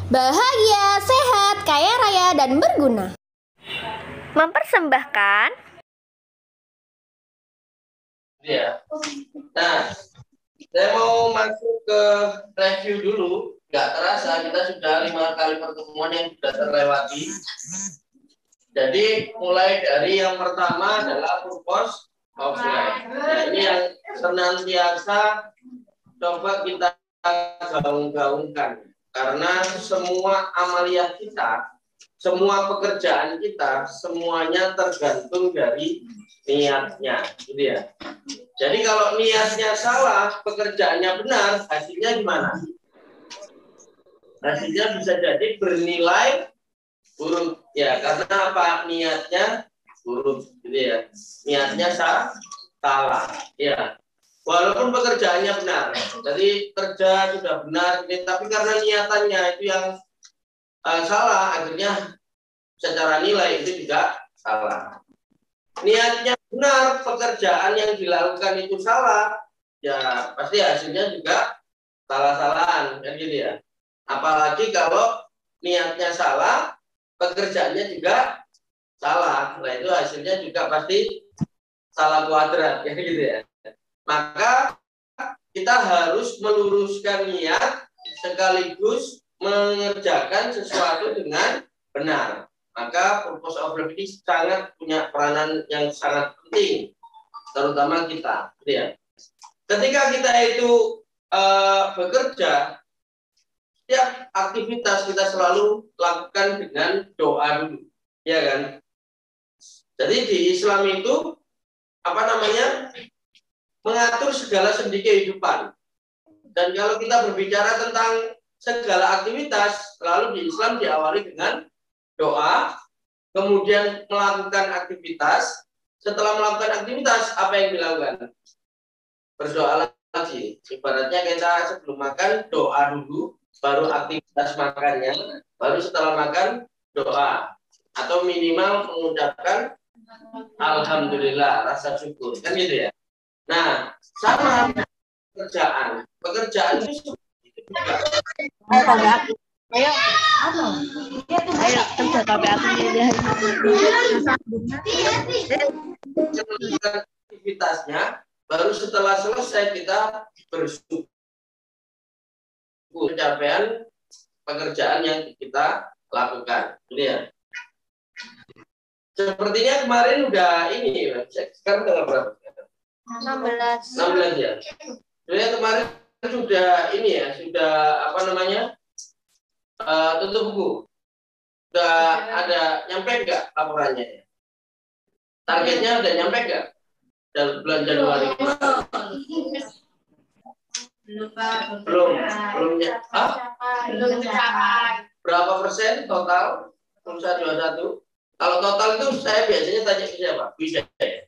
Bahagia, sehat, kaya raya, dan berguna. Mempersembahkan. Ya. Nah, saya mau masuk ke review dulu. Nggak terasa kita sudah 5 kali pertemuan yang sudah terlewati. Jadi mulai dari yang pertama adalah purpose of life. Nah, ini yang senantiasa coba kita gaung-gaungkan. Karena semua amaliyah kita, semua pekerjaan kita, semuanya tergantung dari niatnya, gitu ya. Jadi kalau niatnya salah, pekerjaannya benar, hasilnya gimana? Hasilnya bisa jadi bernilai buruk, ya, karena apa? Niatnya buruk, gitu ya. Niatnya salah, ya. Walaupun pekerjaannya benar, jadi kerja sudah benar, tapi karena niatannya itu yang salah, akhirnya secara nilai itu juga salah. Niatnya benar, pekerjaan yang dilakukan itu salah, ya pasti hasilnya juga salah-salahan, kan gitu ya. Apalagi kalau niatnya salah, pekerjaannya juga salah, nah itu hasilnya juga pasti salah kuadrat, kan gitu ya. Maka kita harus meluruskan niat sekaligus mengerjakan sesuatu dengan benar. Maka purpose of life ini sangat punya peranan yang sangat penting, terutama kita. Ya. Ketika kita itu bekerja, setiap aktivitas kita selalu lakukan dengan doa dulu, ya kan? Jadi di Islam itu apa namanya? Mengatur segala sendi kehidupan. Dan kalau kita berbicara tentang segala aktivitas, selalu di Islam diawali dengan doa, kemudian melakukan aktivitas. Setelah melakukan aktivitas, apa yang dilakukan? Berdoa lagi. Ibaratnya kita sebelum makan doa dulu, baru aktivitas makannya, baru setelah makan doa. Atau minimal mengucapkan alhamdulillah, rasa syukur. Kan gitu ya. Nah, sama pekerjaan. Pekerjaan itu juga Ayo, ayo kerja tapi aku jadi aktivitasnya, baru setelah selesai kita bersyukur pencapaian pekerjaan yang kita lakukan. Ini ya. Sepertinya kemarin udah ini, sekarang tanggal berapa? 16. 16 ya. Sebenarnya kemarin sudah ini ya, sudah apa namanya? Tutup buku. Sudah ada nyampe nggak laporannya? Targetnya udah nyampe nggak? Dalam bulan Januari kemarin? Belum ya? Belum tercapai. Berapa persen total? Pulsa 21. Kalau total itu saya biasanya tanya ke siapa? Bisa ya?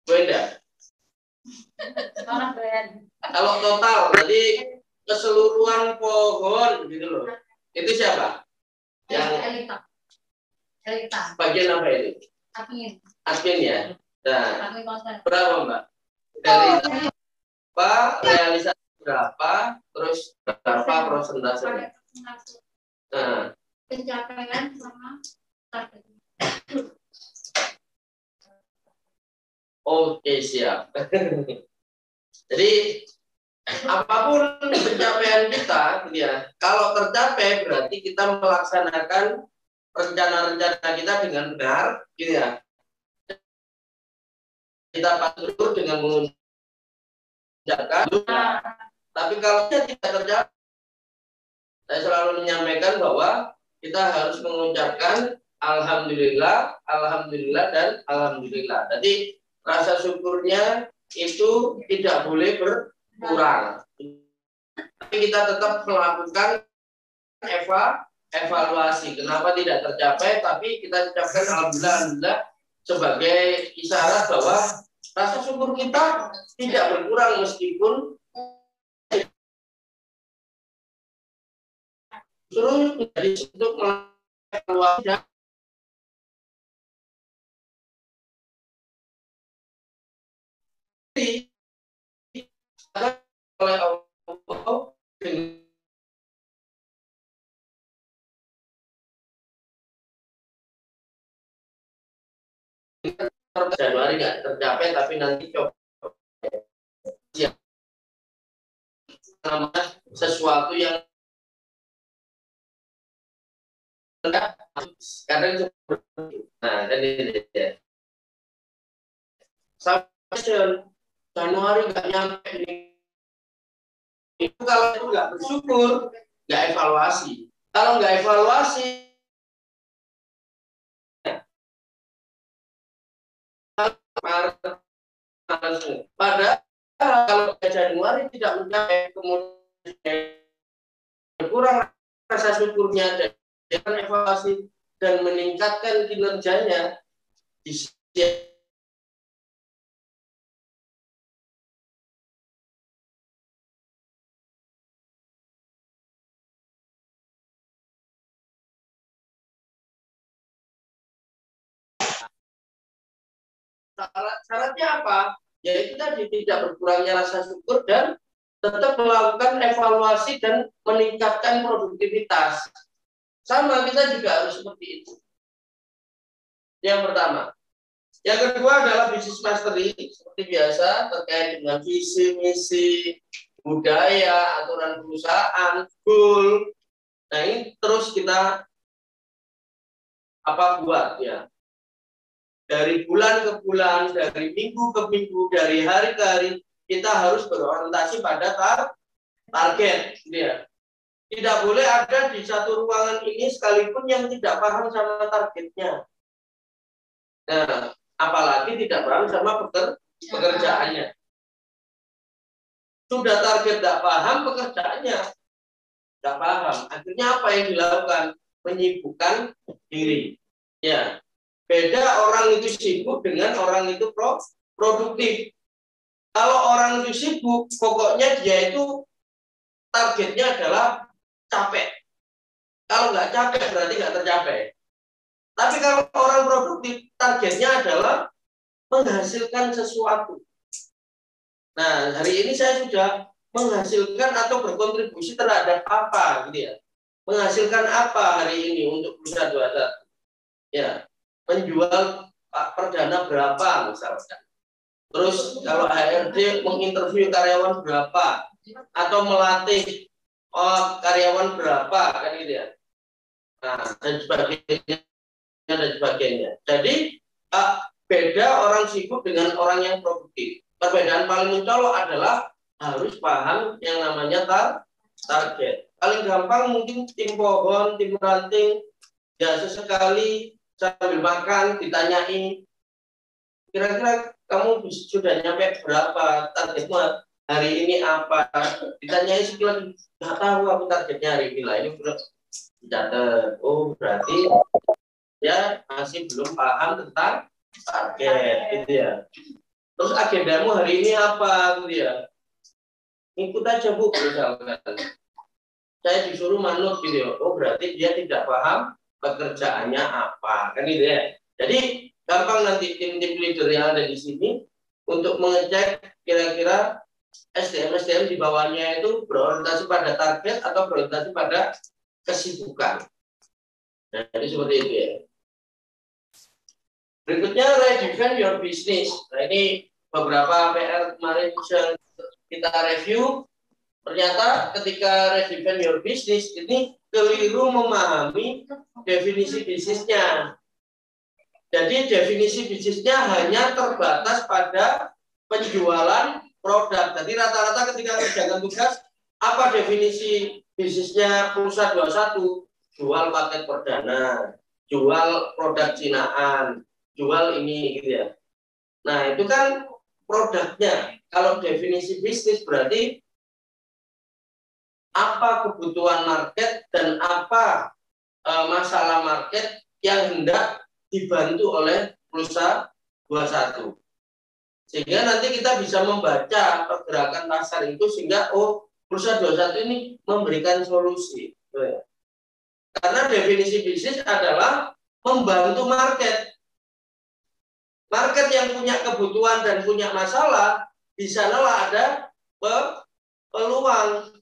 Beda. Kalau total, jadi keseluruhan pohon gitu loh. Itu siapa? Yang bagian apa itu? Admin ya. Nah, berapa Mbak? Dari apa realisasi berapa, terus berapa prosentasenya? Nah, Pencapaian sama target. oke, siap. Jadi apapun pencapaian kita, ya, kalau tercapai berarti kita melaksanakan rencana-rencana kita dengan benar, gitu ya. Kita patuh dengan mengerjakan. Tapi kalau tidak tercapai, saya selalu menyampaikan bahwa kita harus mengucapkan alhamdulillah, alhamdulillah, dan alhamdulillah. Jadi rasa syukurnya itu tidak boleh berkurang. Tapi kita tetap melakukan evaluasi. Kenapa tidak tercapai? Tapi kita ucapkan alhamdulillah, alhamdulillah sebagai isyarat bahwa rasa syukur kita tidak berkurang meskipun terus menjadi untuk mengevaluasi oleh Allah Januari nggak tercapai, tapi nanti coba namanya sesuatu yang kadang nah kan ini ya. Sampai Januari nggak nyampe ini. Itu kalau itu nggak bersyukur, nggak evaluasi. Kalau nggak evaluasi, padahal kalau Januari tidak mencapai, kemudian kurang rasa syukurnya dan evaluasi dan meningkatkan kinerjanya di syaratnya apa? Yaitu tadi tidak berkurangnya rasa syukur dan tetap melakukan evaluasi dan meningkatkan produktivitas. Sama, kita juga harus seperti itu. Yang pertama. Yang kedua adalah business mastery, seperti biasa terkait dengan visi, misi, budaya, aturan perusahaan, goal. Nah ini terus kita buat ya. Dari bulan ke bulan, dari minggu ke minggu, dari hari ke hari, kita harus berorientasi pada target. Gitu ya. Tidak boleh ada di satu ruangan ini sekalipun yang tidak paham sama targetnya. Nah, apalagi tidak paham sama pekerjaannya. Sudah target tidak paham, pekerjaannya tidak paham. Akhirnya apa yang dilakukan? Menyibukkan diri. Ya. Beda orang itu sibuk dengan orang itu produktif. Kalau orang itu sibuk, pokoknya dia itu targetnya adalah capek. Kalau nggak capek berarti nggak tercapai. Tapi kalau orang produktif, targetnya adalah menghasilkan sesuatu. Nah, hari ini saya sudah menghasilkan atau berkontribusi terhadap apa, gitu ya? Menghasilkan apa hari ini untuk perusahaan 21? Ya. Menjual perdana berapa misalkan. Terus kalau HRD menginterview karyawan berapa atau melatih karyawan berapa kan gitu ya. Nah, dan sebagainya. Jadi beda orang sibuk dengan orang yang produktif. Perbedaan paling mencolok adalah harus paham yang namanya target. Paling gampang mungkin tim pohon, tim ranting ya sesekali sambil makan ditanyai kira-kira kamu sudah nyampe berapa, targetmu hari ini apa, ditanyai sekilas nggak tahu aku targetnya hari ini lah, ini belum dicatat. Oh berarti ya masih belum paham tentang target gitu ya. Terus agendamu hari ini apa gitu ya, ikut aja Bu misalkan. Saya disuruh manut gitu ya. Oh berarti dia tidak paham pekerjaannya apa kan gitu ya. Jadi gampang nanti tim-tim leader yang ada di sini untuk mengecek kira-kira SDM di bawahnya itu berorientasi pada target atau berorientasi pada kesibukan. Nah, jadi seperti itu ya. Berikutnya redefine your business. Nah, ini beberapa PR kemarin kita review. Ternyata ketika redefine your business ini keliru memahami definisi bisnisnya. Jadi definisi bisnisnya hanya terbatas pada penjualan produk. Jadi rata-rata ketika kerjakan tugas, apa definisi bisnisnya Pulsa 21? Jual paket perdana, jual produk cinaan, jual ini gitu ya. Nah itu kan produknya. Kalau definisi bisnis berarti apa kebutuhan market dan apa masalah market yang hendak dibantu oleh Pulsa 21. Sehingga nanti kita bisa membaca pergerakan pasar itu sehingga Pulsa 21 ini memberikan solusi. Karena definisi bisnis adalah membantu market. Market yang punya kebutuhan dan punya masalah, di sanalah ada peluang.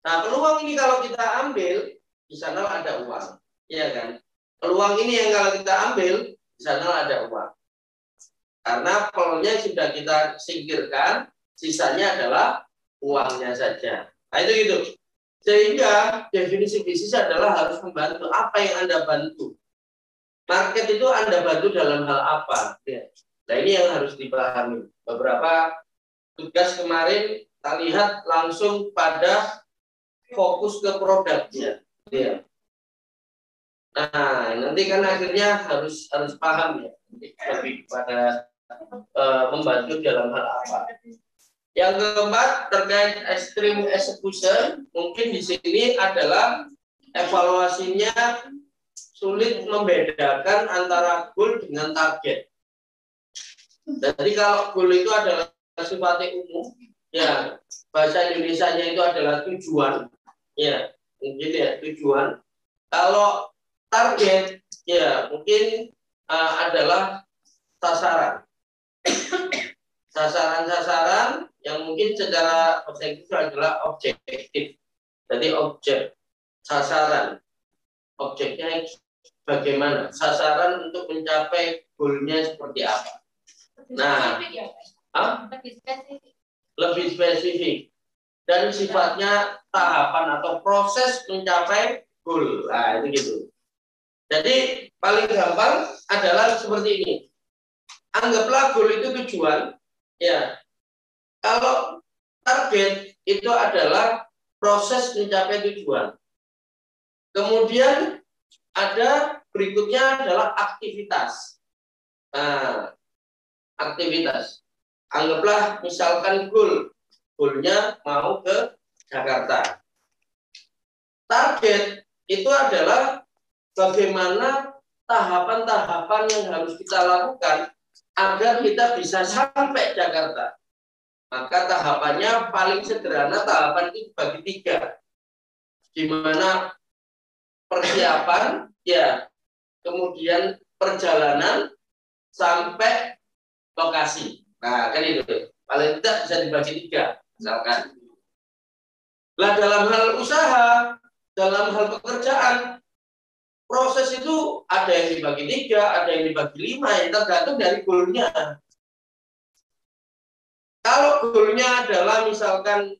Nah, peluang ini kalau kita ambil, di sana ada uang. Iya kan? Peluang ini yang kalau kita ambil, di sana ada uang. Karena pelonnya sudah kita singkirkan, sisanya adalah uangnya saja. Nah itu gitu. Sehingga definisi bisnis adalah harus membantu. Apa yang Anda bantu? Market itu Anda bantu dalam hal apa? Ya. Nah ini yang harus dipahami. Beberapa tugas kemarin kita lihat langsung pada fokus ke produknya. Ya. Nah nanti kan akhirnya harus paham ya. Lebih pada membantu dalam hal apa. Yang keempat terkait extreme execution, mungkin di sini adalah evaluasinya sulit membedakan antara goal dengan target. Jadi kalau goal itu adalah sifatnya umum, ya bahasa Indonesianya itu adalah tujuan, ya mungkin ya tujuan. Kalau target, ya mungkin adalah sasaran. Sasaran-sasaran yang mungkin secara objektif adalah objektif. Jadi objek, sasaran, objeknya bagaimana? Sasaran untuk mencapai goalnya seperti apa? Nah, lebih spesifik dan sifatnya tahapan atau proses mencapai goal. Nah, itu gitu. Jadi paling gampang adalah seperti ini. Anggaplah goal itu tujuan. Ya, kalau target itu adalah proses mencapai tujuan. Kemudian ada berikutnya adalah aktivitas. Nah, aktivitas. Anggaplah misalkan goalnya mau ke Jakarta. Target itu adalah bagaimana tahapan-tahapan yang harus kita lakukan agar kita bisa sampai Jakarta. Maka tahapannya paling sederhana, tahapan itu bagi 3. Di mana persiapan, ya, kemudian perjalanan sampai lokasi. Nah, kan itu. Paling tidak bisa dibagi 3, misalkan. Lah dalam hal usaha, dalam hal pekerjaan, proses itu ada yang dibagi 3, ada yang dibagi 5, yang tergantung dari goalnya. Kalau goalnya adalah misalkan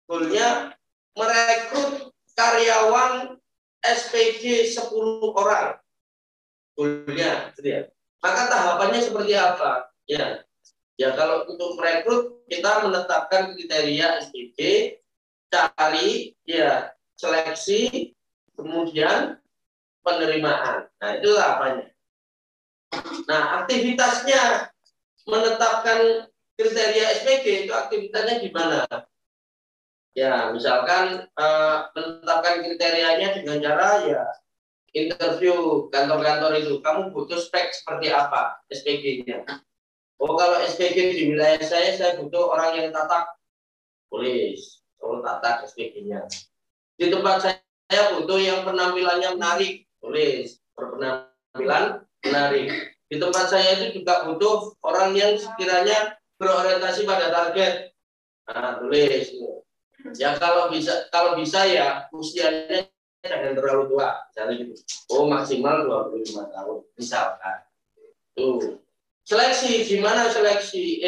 goalnya merekrut karyawan SPG 10 orang, goalnya, gitu ya. Maka tahapannya seperti apa? Ya kalau untuk merekrut kita menetapkan kriteria SPG, cari, ya seleksi, kemudian penerimaan. Nah, itu apanya. Nah, aktivitasnya menetapkan kriteria SPG itu aktivitasnya gimana? Ya, misalkan menetapkan kriterianya dengan cara ya interview kantor-kantor itu. Kamu butuh spek seperti apa SPG-nya? Oh, kalau SPG di wilayah saya butuh orang yang tatak, tulis. Oh, tatak SPG-nya. Di tempat saya butuh yang penampilannya menarik, tulis berpenampilan menarik. Di tempat saya itu juga butuh orang yang sekiranya berorientasi pada target. Nah, tulis. Ya kalau bisa ya usianya jangan terlalu tua, misalnya gitu. Oh, maksimal 25 tahun, misalkan. Tuh. Seleksi gimana seleksi?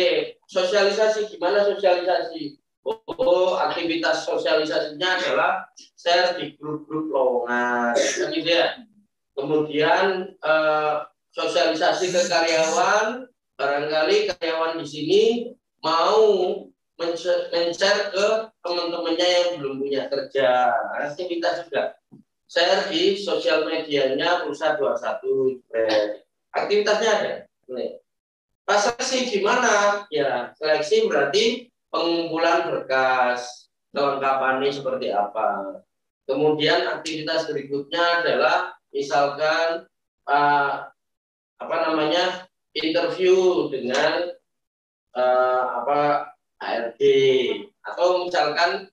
Sosialisasi gimana sosialisasi? Oh, aktivitas sosialisasinya adalah share di grup-grup lowongan, kan gitu ya. Kemudian sosialisasi ke karyawan, barangkali karyawan di sini mau men-share ke teman-temannya yang belum punya kerja. Aktivitas juga share di sosial medianya Pulsa 21. Aktivitasnya ada. Pas seleksi gimana? Ya, seleksi berarti pengumpulan berkas, kelengkapannya seperti apa. Kemudian aktivitas berikutnya adalah misalkan interview dengan HRD, atau misalkan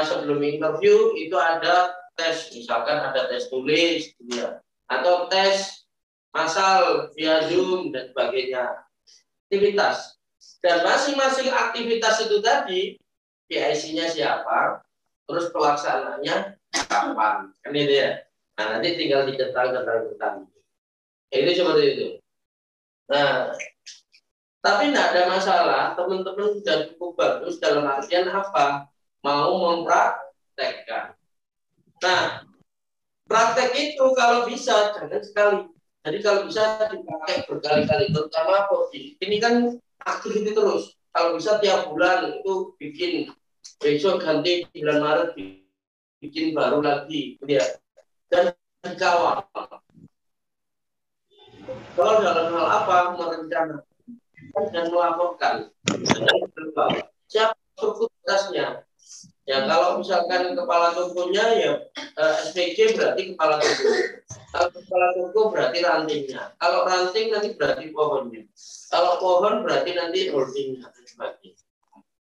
sebelum interview itu ada tes, misalkan ada tes tulis, gitu ya, atau tes massal via Zoom dan sebagainya. Aktivitas. Dan masing-masing aktivitas itu tadi PIC-nya siapa, terus pelaksanaannya kapan, kan itu ya. Nah, nanti tinggal dicetak. Itu seperti itu. Nah, tapi tidak ada masalah, teman-teman sudah cukup bagus dalam artian apa? Mau mempraktekkan. Nah, praktek itu kalau bisa jangan sekali. Jadi kalau bisa dipakai berkali-kali, terutama ini kan aktif terus. Kalau bisa tiap bulan itu bikin, besok ganti bulan Maret bikin baru lagi, ya. Dan dikawal. Kalau dalam hal apa merencanakan dan melaporkan siapa strukturnya. Ya kalau misalkan kepala tokonya ya SPG berarti kepala toko. Kalau kepala toko berarti rantingnya. Kalau ranting nanti berarti pohonnya. Kalau pohon berarti nanti holdingnya.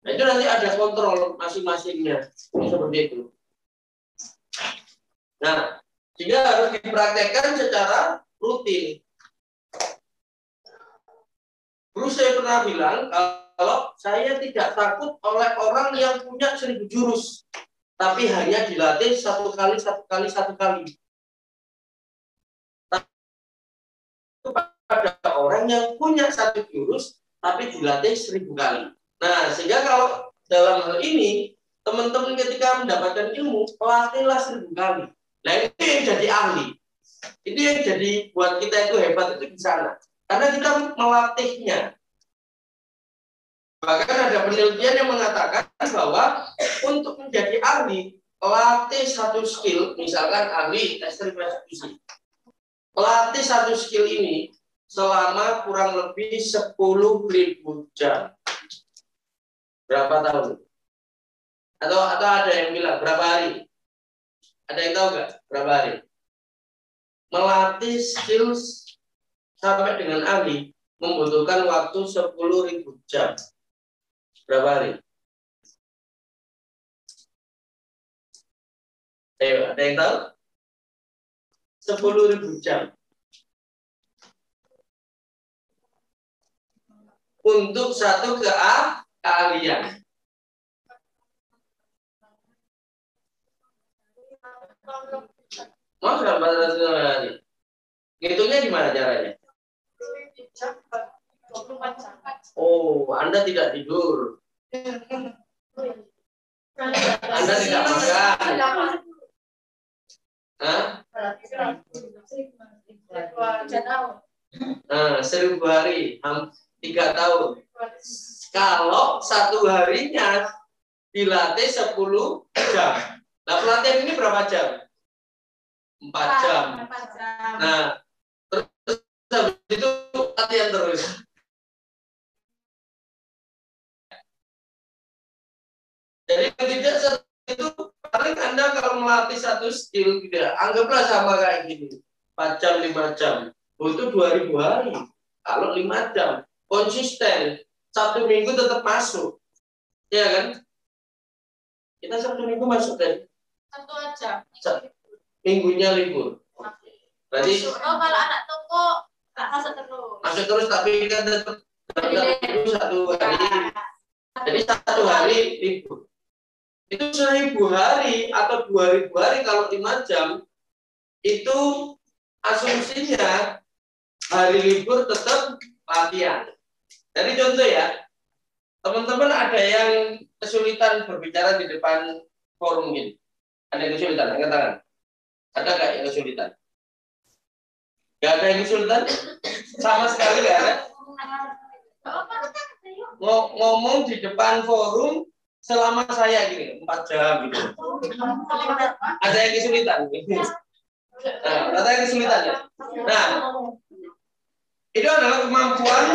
Nah, itu nanti ada kontrol masing-masingnya seperti itu. Nah, sehingga harus dipraktekkan secara rutin. Dulu saya pernah bilang kalau saya tidak takut oleh orang yang punya 1000 jurus, tapi hanya dilatih satu kali. Pada orang yang punya 1 jurus, tapi dilatih 1000 kali. Nah, sehingga kalau dalam hal ini, teman-teman ketika mendapatkan ilmu, pelatihlah 1000 kali. Nah, itu yang jadi ahli. Itu yang jadi buat kita itu hebat itu di sana. Karena kita melatihnya. Bahkan ada penelitian yang mengatakan bahwa untuk menjadi ahli, latih 1 skill, misalkan ahli ekstrim eksekusi. Latih 1 skill ini selama kurang lebih 10.000 jam. Berapa tahun? Atau ada yang bilang berapa hari? Ada yang tahu nggak berapa hari? Melatih skills sampai dengan ahli membutuhkan waktu 10.000 jam. Berapa hari? Ayo, ada yang tahu? 10.000 jam. Untuk 1 keahlian. Mau 400 hari. Hitungnya gimana caranya? Oh, Anda tidak tidur. Anda tidak makan. Hah? 1000 hari, 3 tahun. Kalau 1 harinya dilatih 10 jam. Nah, pelatihan ini berapa jam? 4 jam. Nah, terus habis itu latihan terus. Jadi tidak itu paling Anda kalau melatih 1 skill tidak, anggaplah sama kayak gini. 4 jam, 5 jam. Butuh 2000 hari. Kalau 5 jam konsisten, 1 minggu tetap masuk. Ya kan? Kita 1 minggu masuk kan? 1 aja. Minggunya libur. Berarti kalau anak toko masuk terus. Masuk terus tapi kan tetap 1 hari. Jadi 1 hari libur. Itu 1000 hari atau 2000 hari kalau 5 jam itu asumsinya hari libur tetap latihan. Jadi contoh ya, teman-teman ada yang kesulitan berbicara di depan forum ini. Ada yang kesulitan, angkat tangan. Ada nggak yang kesulitan? Nggak ada yang kesulitan? Sama sekali nggak ada. Ngomong di depan forum selama saya gini 4 jam gitu. Ada yang kesulitan? Nah, ada yang kesulitan ya. Nah, itu adalah kemampuan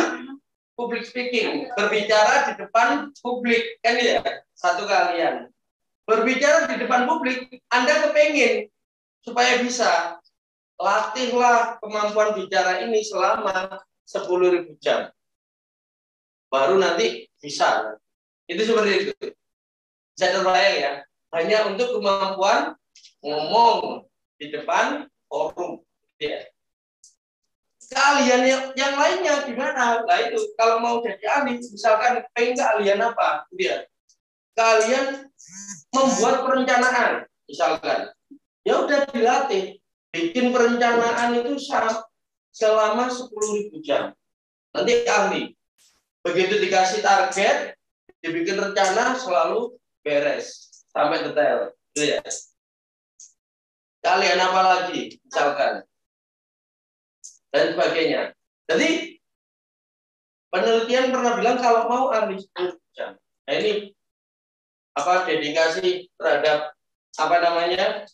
public speaking, berbicara di depan publik kan ya, 1 keahlian. Berbicara di depan publik, Anda kepengen supaya bisa latihlah kemampuan bicara ini selama 10.000 jam. Baru nanti bisa. Itu seperti itu. Bisa terbayang ya. Hanya untuk kemampuan ngomong di depan forum. Ya. Keahlian yang lainnya gimana? Nah itu kalau mau jadi ahli, misalkan pengen keahlian apa? Dia keahlian membuat perencanaan, misalkan. Ya udah dilatih. Bikin perencanaan itu selama 10.000 jam. Nanti ahli. Begitu dikasih target, dibikin rencana selalu beres sampai detail. Gitu ya. Kalian apa lagi? Misalkan. Dan sebagainya. Jadi penelitian pernah bilang kalau mau ahli 10 jam. Nah ini apa dedikasi terhadap apa namanya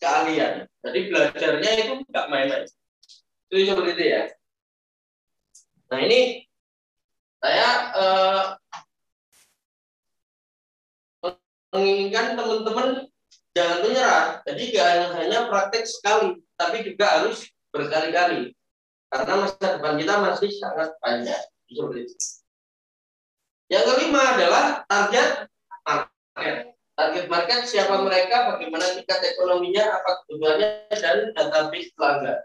keahlian. Jadi belajarnya itu nggak main-main. Itu seperti itu ya. Nah ini saya menginginkan teman-teman jangan menyerah. Jadi jangan hanya praktek sekali, tapi juga harus berkali-kali. Karena masa depan kita masih sangat panjang. Seperti itu. Yang kelima adalah target market. Target market siapa mereka, bagaimana tingkat ekonominya, apa kebutuhannya, dan database pelanggan.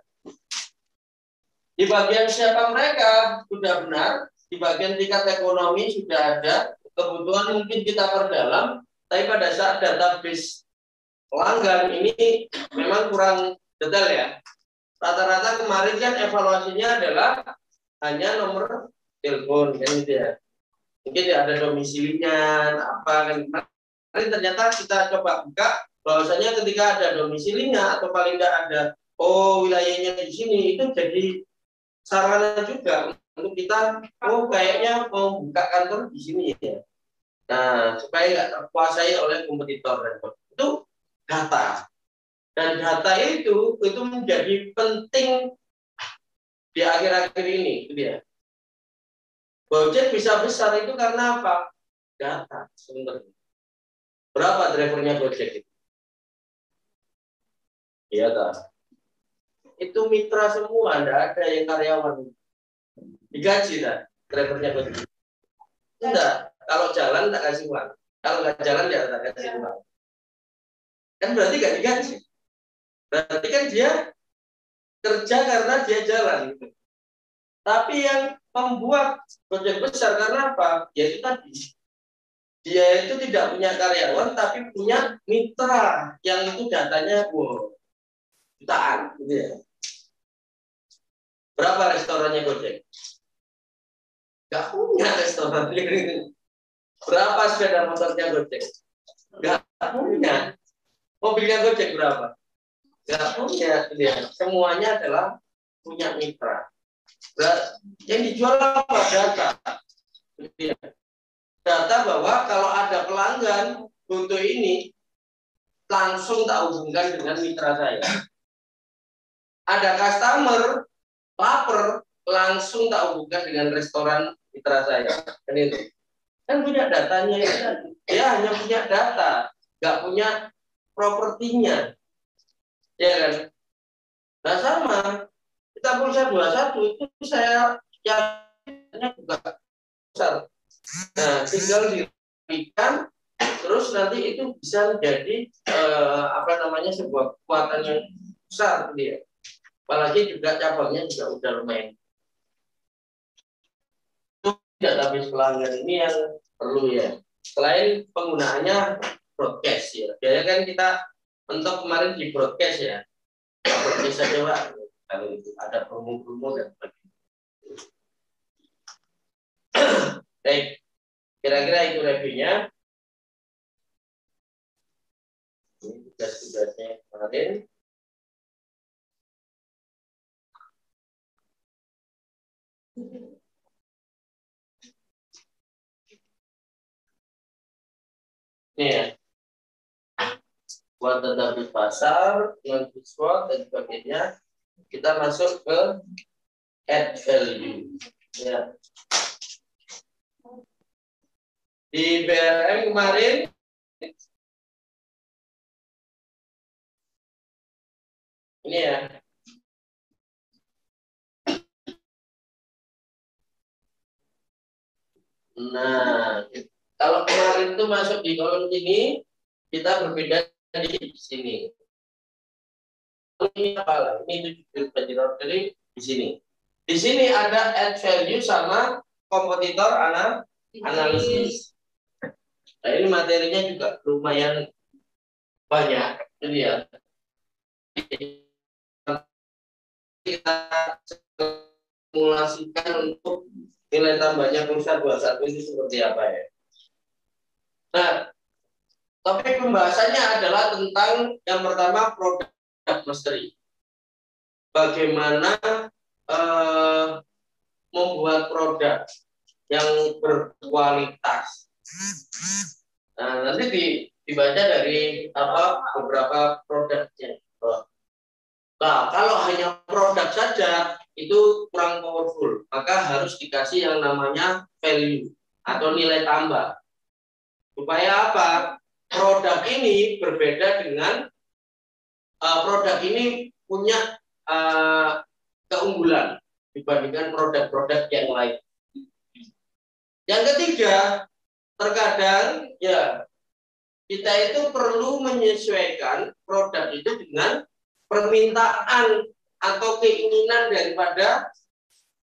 Di bagian siapa mereka sudah benar, di bagian tingkat ekonomi sudah ada, kebutuhan mungkin kita perdalam, tapi pada saat database pelanggan ini memang kurang detail ya. Rata-rata kemarin kan evaluasinya adalah hanya nomor telepon kan gitu ya. Mungkin ada domisilinya apa kan. Kemarin ternyata kita coba buka bahwasanya ketika ada domisilinya atau paling tidak ada wilayahnya di sini itu jadi sarana juga untuk kita kayaknya mau buka kantor di sini ya. Nah, supaya nggak terkuasai oleh kompetitor itu data. Dan data itu menjadi penting di akhir-akhir ini, gitu ya. Gojek bisa besar itu karena apa? Data sebenarnya. Berapa drivernya Gojek itu? Iya tak? Itu mitra semua, tidak ada yang karyawan. Digaji tak drivernya Gojek? Enggak. Kalau jalan tak kasih uang. Kalau nggak jalan ya tak kasih uang. Kan berarti nggak digaji. Berarti kan dia kerja karena dia jalan. Gitu. Tapi yang membuat Gojek besar karena apa? Yaitu tadi. Dia itu tidak punya karyawan, tapi punya mitra yang itu datanya jutaan. Gitu ya. Berapa restorannya Gojek? Nggak punya restoran. Berapa sepeda motornya Gojek? Nggak punya. Mobilnya Gojek berapa? Nggak punya. Ya. Semuanya adalah punya mitra. Yang dijual apa? Data. Data bahwa kalau ada pelanggan butuh ini, langsung tak hubungkan dengan mitra saya. Ada customer lapar, langsung tak hubungkan dengan restoran mitra saya. Kan itu. Kan punya datanya ya. Dia hanya punya data, nggak punya propertinya. Ya kan? Nah sama, kita pulsa 21 itu saya yakinnya juga besar. Nah, tinggal diberikan, terus nanti itu bisa menjadi sebuah kekuatan yang besar dia. Apalagi juga cabangnya juga udah lumayan. Itu database pelanggan ini yang perlu ya. Selain penggunaannya broadcast ya. Biasanya kan kita mentok kemarin di broadcast ya. Broadcast saja Pak. Kalau itu ada promo-promo dan sebagainya. Baik. Kira-kira itu reviewnya. Ini tugas-tugasnya kemarin. Ini ya. Buat database pasar, dengan SWOT dan sebagainya. Kita masuk ke add value. Ya. Di BRM kemarin ini ya. Nah, kalau kemarin itu masuk di kolom ini, kita berbeda di sini. Ini apa lah? Ini jadi di sini. Di sini ada add value sama kompetitor analisis. Nah, ini materinya juga lumayan banyak. Jadi ya. kita simulasikan untuk nilai tambahnya pulsa 21 itu seperti apa ya. Nah, topik pembahasannya adalah tentang yang pertama product mastery. Bagaimana membuat produk yang berkualitas. Nah, nanti dibaca dari beberapa produknya. Nah, kalau hanya produk saja itu kurang powerful, maka harus dikasih yang namanya value atau nilai tambah. Supaya apa? Produk ini berbeda dengan produk ini punya keunggulan dibandingkan produk-produk yang lain. Yang ketiga, terkadang ya kita itu perlu menyesuaikan produk itu dengan permintaan atau keinginan daripada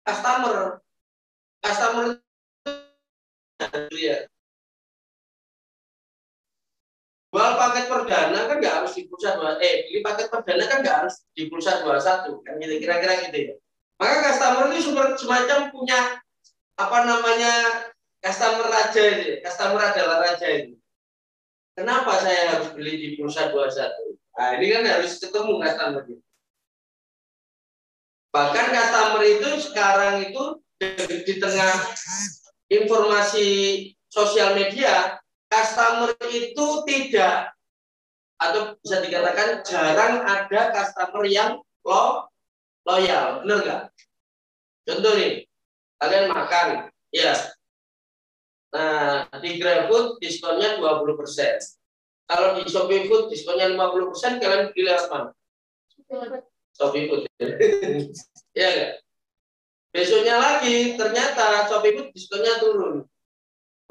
customer. Customer itu ya. Jual paket perdana kan nggak harus di pulsa beli paket perdana kan nggak harus di pulsa 21 kan gitu, kira-kira gitu ya. Maka customer itu semacam punya apa namanya customer raja itu, customer adalah raja itu. Kenapa saya harus beli di pulsa 21? Nah, ini kan harus ketemu customer itu. Bahkan customer itu sekarang itu di tengah informasi sosial media, customer itu tidak atau bisa dikatakan jarang ada customer yang loyal, benar nggak? Contoh nih, kalian makan, ya. Nah, di GrabFood diskonnya 20%. Kalau di Shopee Food diskonnya 50%, kalian pilih lewat mana? Shopee Food. Ya nggak? Besoknya lagi ternyata Shopee Food diskonnya turun.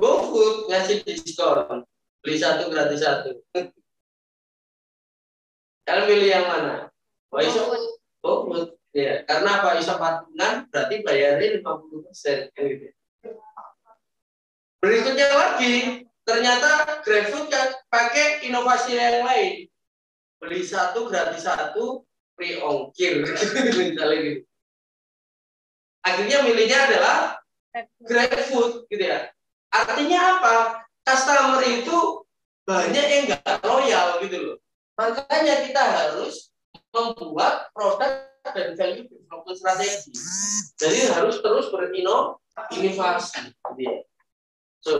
GoFood ngasih diskon, beli satu gratis satu. Kalian pilih yang mana? GoFood. Ya, karena apa? Bisa patungan berarti bayarnya 50%. Gitu. Berikutnya lagi, ternyata GrabFood kan pakai inovasi yang lain. Beli satu gratis satu, free ongkir. Misalnya gitu. Akhirnya milihnya adalah GrabFood, gitu ya. Artinya apa? Customer itu banyak yang nggak loyal gitu loh. Makanya kita harus membuat produk dan value development strategi. Jadi harus terus berinovasi. Gitu ya. So,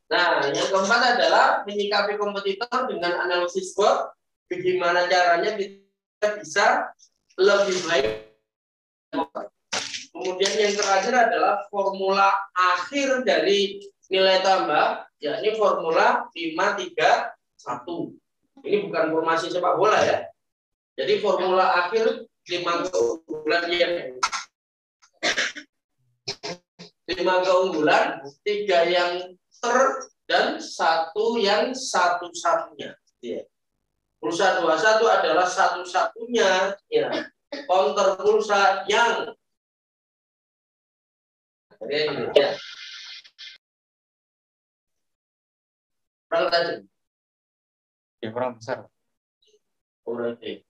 nah, yang keempat adalah menyikapi kompetitor dengan analisis SWOT. Bagaimana caranya kita bisa lebih baik. Kemudian yang terakhir adalah formula akhir dari nilai tambah, yakni formula 5-3-1. Ini bukan formasi sepak bola ya. Jadi formula akhir 5 keunggulan yang 5 keunggulan, 3 yang dan 1 yang satu-satunya. Ya. Pulsa 21 adalah satu-satunya ya, counter pulsa yang ya. Kurang tajam. Ya, kurang besar. Oke.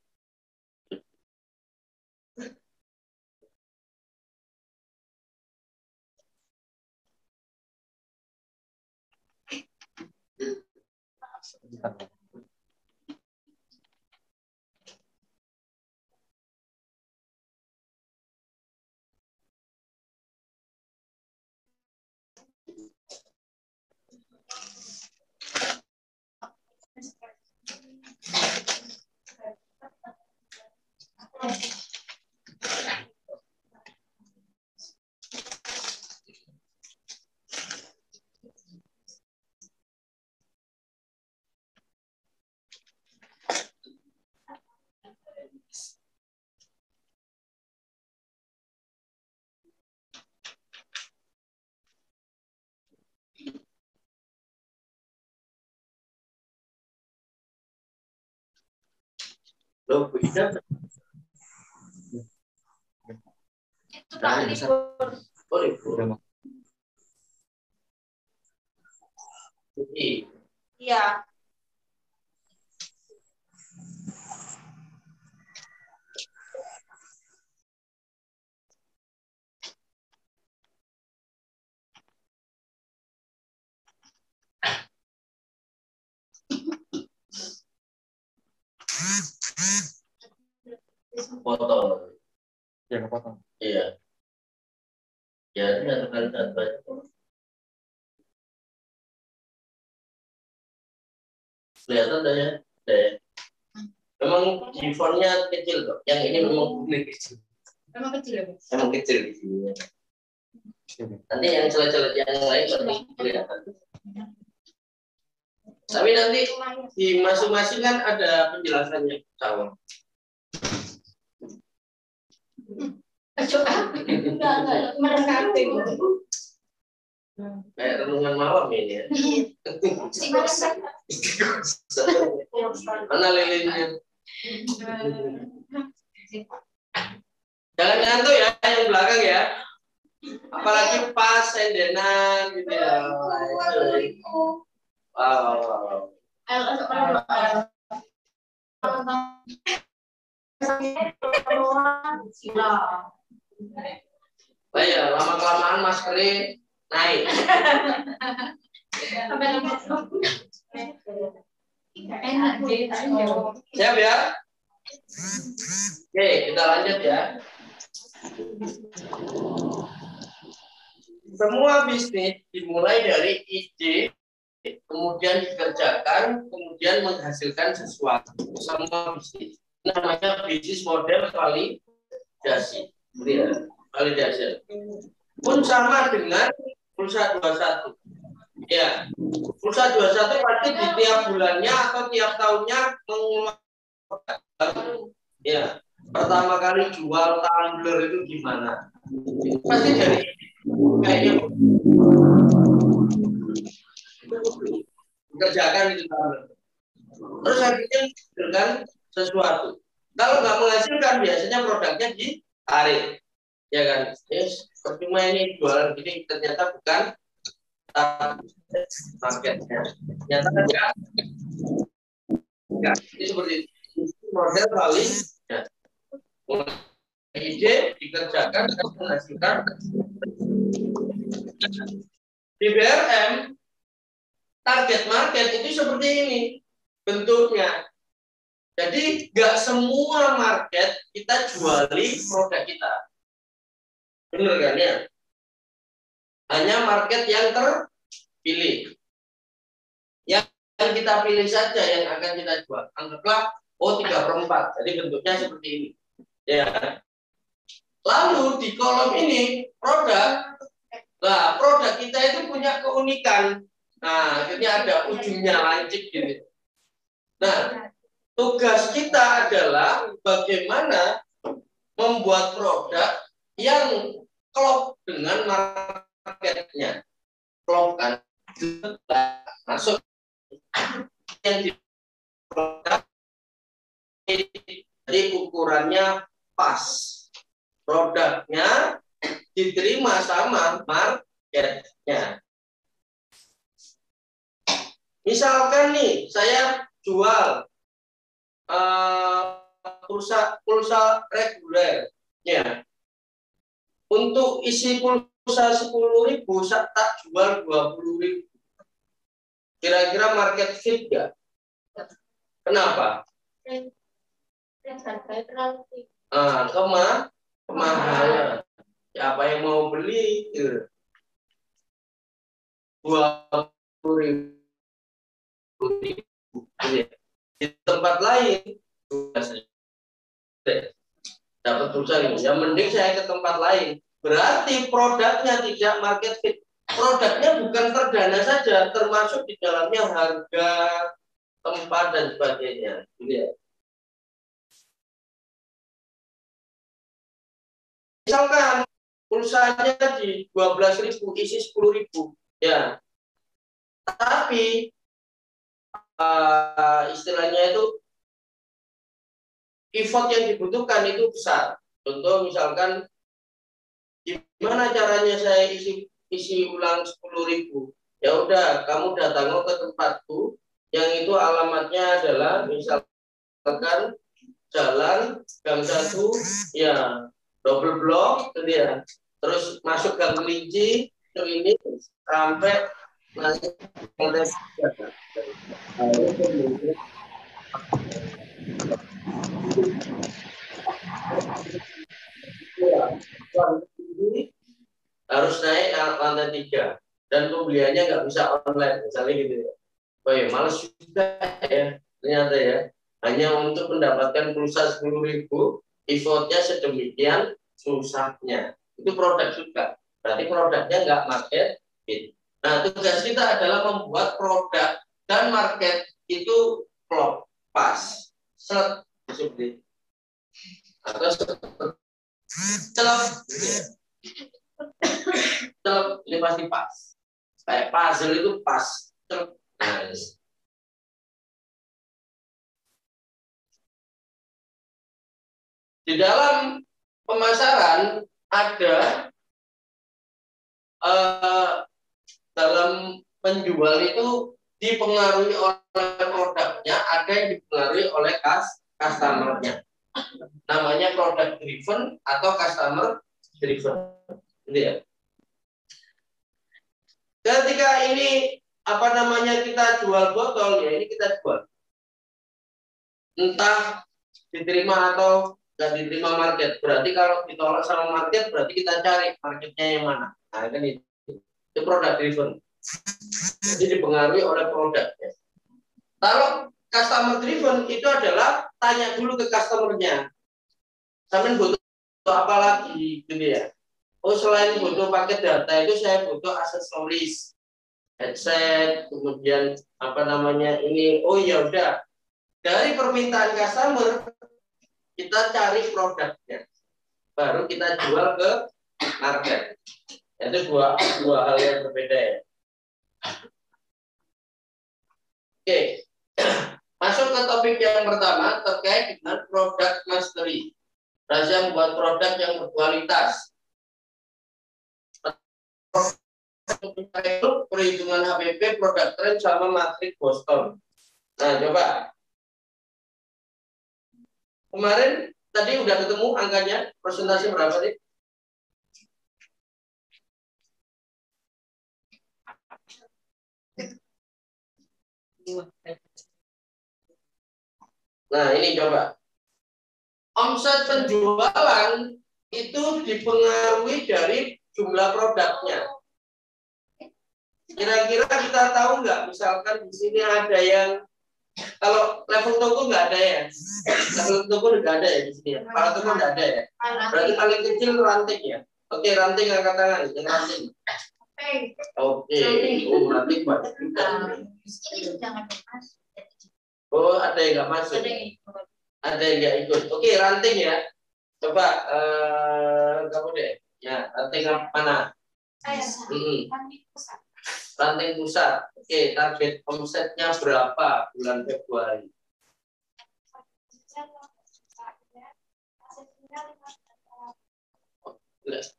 Loh, bisa. Itu tak libur. Oh, libur. Jadi, Iya. Potong. Ya, kepotong. Iya. Ya, ini satu kali satu. Kelihatan dah ya. Memang di fontnya kecil kok. Yang ini memang kecil. Memang kecil ya, Bu? Memang kecil di sini. Nanti yang celah-celah yang lain nanti kelihatan. Tapi nanti di masing-masing kan ada penjelasannya sama. Enggak, merengkapi. Kayak renungan malam ini ya. Mana lilinnya? Jangan ngantuk ya yang belakang ya. Apalagi pas sendenan gitu ya. Wow. Nah ya, lama-kelamaan Mas Kri naik. Siap ya? Oke, kita lanjut ya. Semua bisnis dimulai dari ide, kemudian dikerjakan, kemudian menghasilkan sesuatu. Semua bisnis. Namanya bisnis model validasi. Ya, validasi. Pun sama dengan pulsa 21. Ya, pulsa 21 pasti di tiap bulannya atau tiap tahunnya mengeluarkan. Ya, pertama kali jual tumbler itu gimana? Pasti dari kayaknya kerjakan itu tumbler. Terus akhirnya menghasilkan sesuatu. Kalau nggak menghasilkan, biasanya produknya ditarik, ya kan? Yes, percuma ini jualan gini ternyata bukan marketnya. Ternyata enggak. Ini seperti model kali. Ya. Ide dikerjakan dan menghasilkan. Di BRM target market itu seperti ini bentuknya. Jadi nggak semua market kita juali produk kita, benar kan ya? Hanya market yang terpilih, yang kita pilih saja yang akan kita jual. Anggaplah 3/4, jadi bentuknya seperti ini. Ya. Lalu di kolom ini produk. Nah, produk kita itu punya keunikan. Nah, akhirnya ada ujungnya lancip gitu. Nah, tugas kita adalah bagaimana membuat produk yang klop dengan marketnya. Klop kan masuk yang di produk, jadi ukurannya pas. Produknya diterima sama marketnya. Misalkan nih, saya jual pulsa reguler, ya. Untuk isi pulsa 10.000, tak jual 20.000. Kira-kira market fit nggak? Kenapa? Kemahalan. Siapa yang mau beli? 20.000. Di tempat lain dapat pulsa ini, yang mending saya ke tempat lain. Berarti produknya tidak market fit. Produknya bukan terdana saja, termasuk di dalamnya harga, tempat dan sebagainya. Ya. Misalkan pulsanya di 12.000, isi 10.000, ya. Tapi istilahnya itu effort yang dibutuhkan itu besar. Contoh misalkan gimana caranya saya isi ulang 10.000? Ya udah, kamu datang ke tempatku, yang itu alamatnya adalah misalkan jalan gang 1 ya double blok gitu ya, terus masuk gang Kelinci itu ini sampai naik lantai 3. Harus naik lantai 3 dan pembeliannya nggak bisa online misalnya gitu ya. Oh ya, males juga ya ternyata ya, hanya untuk mendapatkan pulsa 10.000 effortnya sedemikian susahnya. Itu produk juga, berarti produknya nggak market fit. Nah, tugas kita adalah membuat produk dan market itu klop, pas, set, seperti atau celap, celap, ini pasti pas. Kayak puzzle itu pas. Celap. Nah, di dalam pemasaran ada dalam penjual itu dipengaruhi oleh produknya, ada yang dipengaruhi oleh customer-nya. Namanya product driven atau customer driven. Gitu ya. Ketika ini kita jual botol ya, ini kita jual. Entah diterima atau nggak diterima market, berarti kalau ditolak sama market berarti kita cari marketnya yang mana. Nah, kan itu product driven, jadi dipengaruhi oleh produknya. Kalau customer driven itu adalah tanya dulu ke customernya, sampean butuh apa lagi gitu ya. Oh, selain butuh paket data itu saya butuh aksesoris, headset, kemudian ini. Oh ya udah, dari permintaan customer kita cari produknya, baru kita jual ke market. Itu dua hal yang berbeda ya. Oke, masuk ke topik yang pertama terkait dengan produk mastery. Rahasia membuat produk yang berkualitas. Itu perhitungan HPP, produk trend sama matrik Boston. Nah, coba. Kemarin tadi udah ketemu angkanya, persentase berapa sih? Nah, ini coba. Omset penjualan itu dipengaruhi dari jumlah produknya. Kira-kira kita tahu nggak? Misalkan di sini ada yang, kalau level toko nggak ada ya, level toko nggak ada ya di sini ya. Para toko nggak ada ya. Berarti paling kecil ranting ya. Oke, ranting angkat tangan, yang ranting. Oke, oh ranting banyak juga. Oh, ada yang nggak masuk. Ada yang nggak ikut. Oke, ranting ya. Coba kamu deh. Ya, ranting mana? Ranting pusat. Oke, target omsetnya berapa bulan Februari?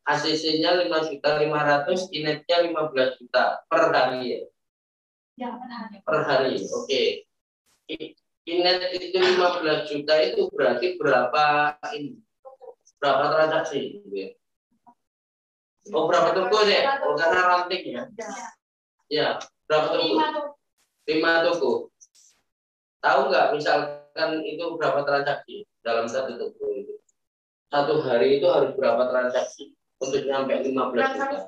ACC-nya 5.500.000, inetnya 15 juta per hari ya? Per hari, oke. Inet itu 15 juta itu berarti berapa transaksi? Oh, berapa toko deh? Oh, karena ranting ya? Ya, berapa toko? 5 toko. Tahu nggak misalkan itu berapa transaksi dalam satu toko itu? Satu hari itu harus berapa transaksi untuk nyampe 15 juta?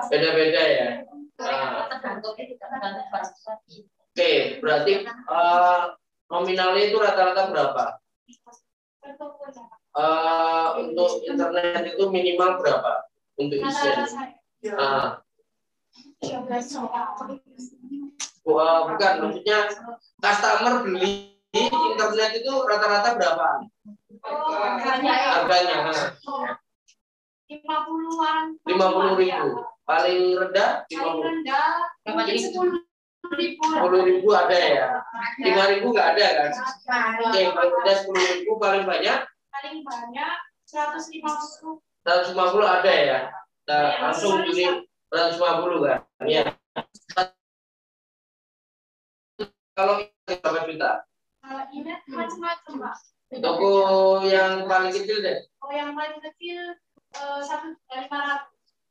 Beda-beda ya. Nah. Oke, berarti nominalnya itu rata-rata berapa? Untuk internet itu minimal berapa untuk isian? Bukan, maksudnya customer beli internet itu rata-rata berapa? Harganya 50.000. Paling rendah 50. 10.000 ada ya? 5.000 nggak ada kan? Oke, paling rendah 10.000, paling banyak? Paling banyak 150. 150 ada ya? Nah, langsung ini 150 kan? Ya. Kalau berapa juta? Kalau ini macam-macam, Pak. Toko yang paling kecil deh. Oh, yang paling kecil 1.500.000.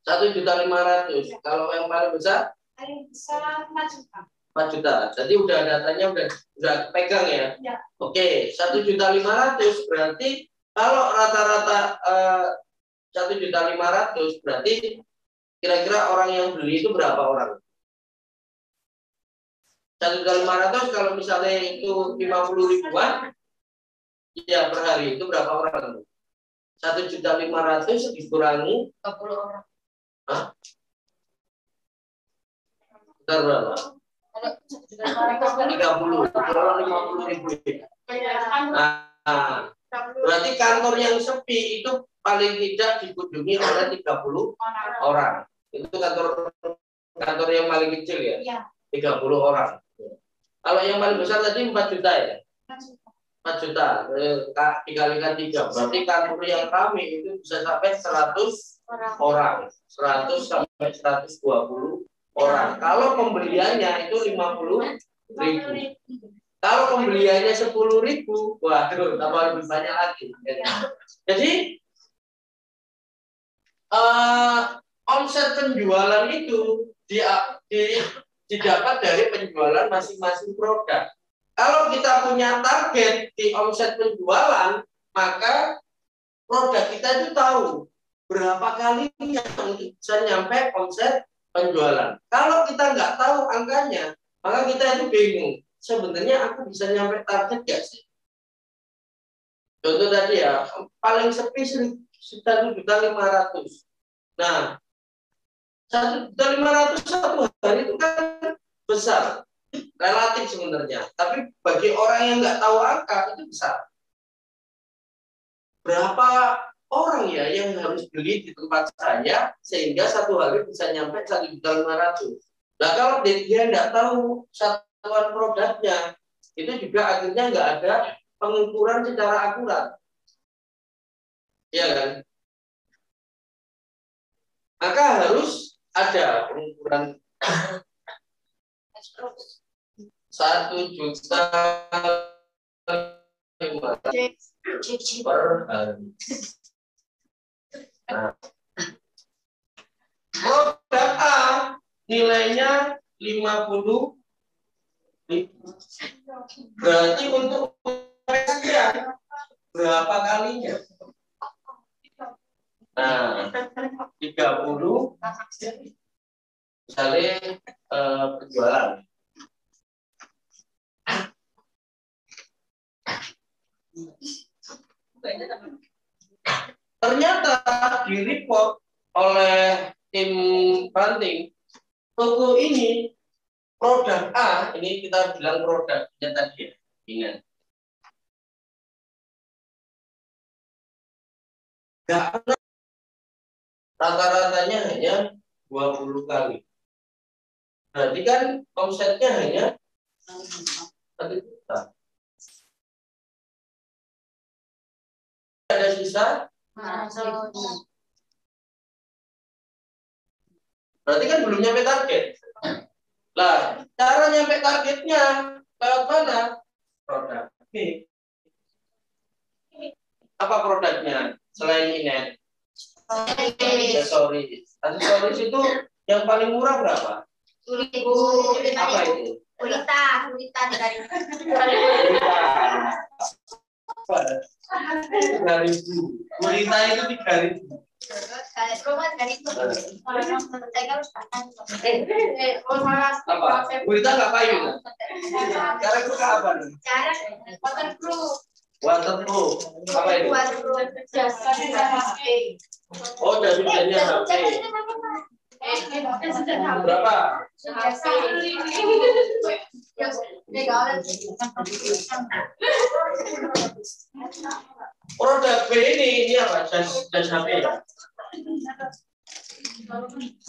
1.500.000. Kalau yang paling besar? Paling besar 4 juta. 4 juta. Jadi udah datanya udah pegang ya. Ya. Oke, 1.500.000 berarti kalau rata-rata 1.500.000 berarti kira-kira orang yang beli itu berapa orang? 1.500.000 kalau misalnya itu 50 ribuan, ya per hari itu berapa orang? 1.500.000 dikurangi 30 orang. Hah? Bentar, berapa? 30 kalau 50 ribu. Nah, berarti kantor yang sepi itu paling tidak dikunjungi oleh 30 orang. Itu kantor yang paling kecil ya? Iya. 30 orang. Kalau yang paling besar tadi 4 juta ya? 4 juta dikalikan 3. Berarti kantor yang ramai itu bisa sampai 100 orang. 100 sampai 120 orang. Kalau pembeliannya itu 50 ribu. Kalau pembeliannya 10 ribu, waduh, tambah lebih banyak lagi. Jadi omset penjualan itu didapat dari penjualan masing-masing produk. Kalau kita punya target di omset penjualan, maka produk kita itu tahu berapa kalinya untuk bisa nyampe omset penjualan. Kalau kita nggak tahu angkanya, maka kita itu bingung. Sebenarnya aku bisa nyampe target nggak sih? Contoh tadi ya, paling sepi 1.500.000. Nah, 1.500.000 satu hari itu kan besar. Relatif sebenarnya, tapi bagi orang yang nggak tahu angka itu besar. Berapa orang ya yang harus beli di tempat saya sehingga satu hari bisa nyampe 1.500.000. Nah kalau dia nggak tahu satuan produknya, itu juga akhirnya nggak ada pengukuran secara akurat, ya kan? Maka harus ada pengukuran 1.500.000 per hari. Nah, produk A nilainya 50.000. Berarti untuk berapa kalinya? Nah, 30 misalnya penjualan. Ternyata di report oleh tim banting, toko ini produk A, ini kita bilang produknya tadi ya, ingat. Nggak pernah, rata-ratanya hanya 20 kali. Berarti kan omsetnya hanya 1 juta. Ada sisa? Berarti kan belum nyampe target. Lah, cara nyampe targetnya lewat mana? Produk B. Apa produknya selain ini? Aksesoris. Aksesoris itu yang paling murah berapa? 10.000. Apa itu? Gurita dari. Gurita 3.000. Gurita itu 3.000. Apa? Gurita nggak kayu? Cara itu apa? Waterproof. Apa itu? Oh, dari hujannya HP. Berapa? Produk B ini apa? Jas HP.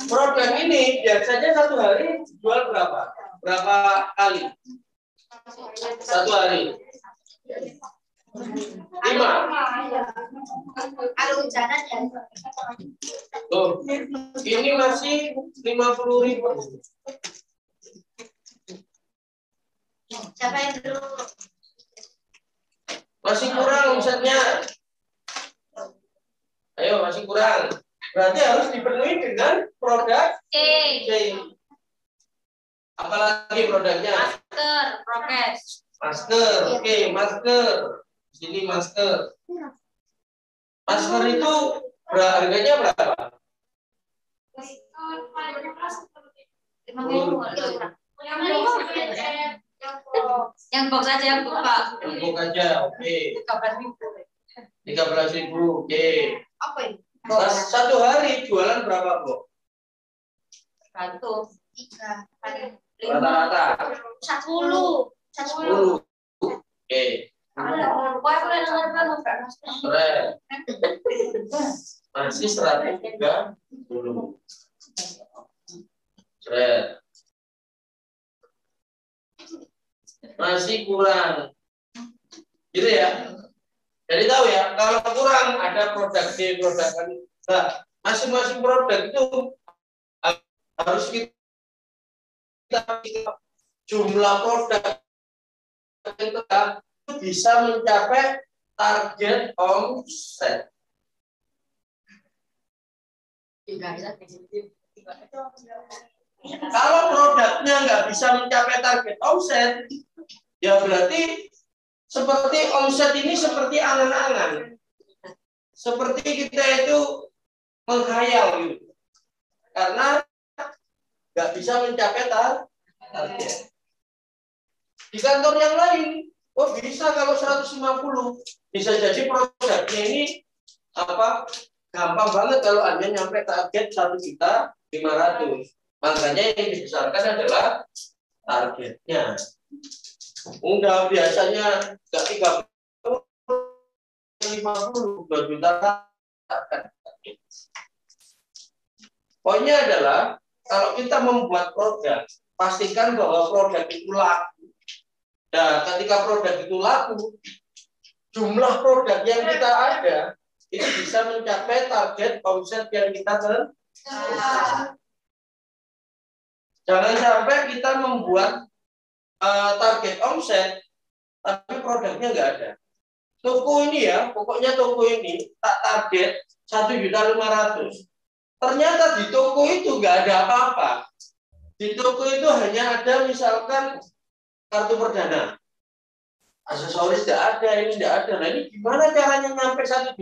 Produk ini biasanya satu hari jual berapa? Berapa kali? Satu hari. 5. Ada hujanan ya. Tuh, ini masih 50.000. Siapa yang dulu? Masih kurang omsetnya. Ayo, masih kurang. Berarti harus dipenuhi dengan produk C. Apalagi produknya? Masker, prokes. Masker. Oke, masker. Sini masker. Masker itu harganya berapa? Yang box aja yang buka. Yang box aja, oke. 13.000, oke. Apa ini? Satu hari jualan berapa, Bu? 1, 3, Rata-rata 10. 10. Oke. Keren. Masih 130. Keren. Masih kurang. Gitu ya. Jadi tahu ya, kalau kurang ada produk D, produk N. Nah, masing-masing produk itu harus kita jumlah produk kita bisa mencapai target omset. Kalau produknya nggak bisa mencapai target omset, ya berarti seperti omset ini seperti angan-angan. Seperti kita itu menghayal gitu. Karena nggak bisa mencapai target. Di kantor yang lain, oh bisa kalau 150. Bisa jadi produknya ini gampang banget kalau Anda nyampe target 1.500.000. Makanya yang dibesarkan adalah targetnya. Udah biasanya nggak 30, 50, 2 juta. Poinnya adalah kalau kita membuat produk, pastikan bahwa produk itu laku. Dan ketika produk itu laku, jumlah produk yang kita ada itu bisa mencapai target omset yang kita tentukan. Jangan sampai kita membuat target omset, tapi produknya nggak ada. Toko ini ya, pokoknya toko ini tak target 1.500.000. Ternyata di toko itu nggak ada apa-apa. Di toko itu hanya ada misalkan kartu perdana, aksesoris tidak ada, ini tidak ada. Nah ini gimana caranya nyampe 1.500.000?